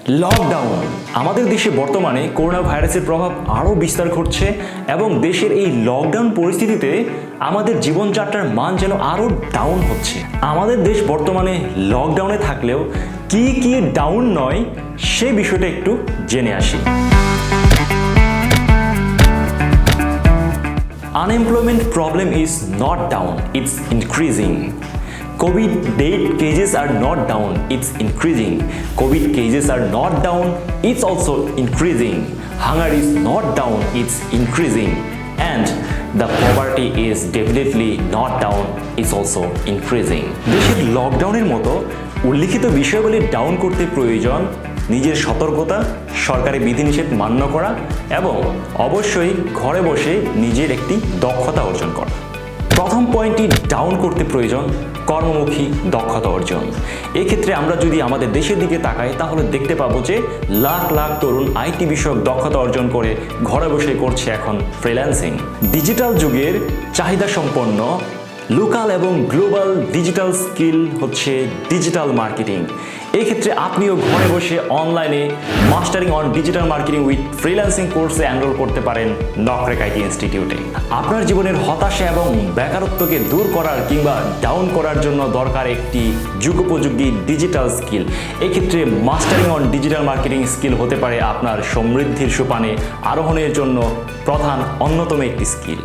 Lockdown আমাদের দেশে বর্তমানে করোনা ভাইরাসের প্রভাব আরও বিস্তার ঘটছে এবং দেশের এই লকডাউন পরিস্থিতিতে আমাদের জীবনযাত্রার মান যেন আরও ডাউন হচ্ছে। আমাদের দেশ বর্তমানে লকডাউনে থাকলেও কি কি ডাউন নয় সে বিষয়টা একটু জেনে আসি। Unemployment problem is not down, it's increasing. COVID death cases are not down, it's increasing. COVID cases are not down, it's also increasing. Hunger is not down, it's increasing. And the poverty is definitely not down, it's also increasing. দেশের লকডাউনের মতো উল্লিখিত বিষয়গুলি down করতে প্রয়োজন নিজের সতর্কতা, সরকারি বিধিনিষেধ মান্য করা এবং অবশ্যই ঘরে বসে নিজের একটি দক্ষতা অর্জন করা। প্রথম পয়েন্টটি ডাউন করতে প্রয়োজন কর্মমুখী দক্ষতা অর্জন। এক্ষেত্রে আমরা যদি আমাদের দেশের দিকে তাকাই তাহলে দেখতে পাবো যে লাখ লাখ তরুণ আইটি বিষয়ক দক্ষতা অর্জন করে ঘরে বসে করছে এখন ফ্রিল্যান্সিং। ডিজিটাল যুগের চাহিদা সম্পন্ন লোকাল এবং গ্লোবাল ডিজিটাল স্কিল হচ্ছে ডিজিটাল মার্কেটিং। এই ক্ষেত্রে আপনিও ঘরে বসে অনলাইনে mastering on digital marketing with freelancing কোর্সে এনরোল করতে পারেন নকরেক আইটি ইনস্টিটিউটে। আপনার জীবনের হতাশা এবং বেকারত্বকে দূর করার কিংবা ডাউন করার জন্য দরকার একটি যুগোপযোগী ডিজিটাল স্কিল। এক্ষেত্রে mastering on digital marketing skill হতে পারে আপনার সমৃদ্ধির সোপানে আরোহণের জন্য প্রধান অন্যতম একটি স্কিল।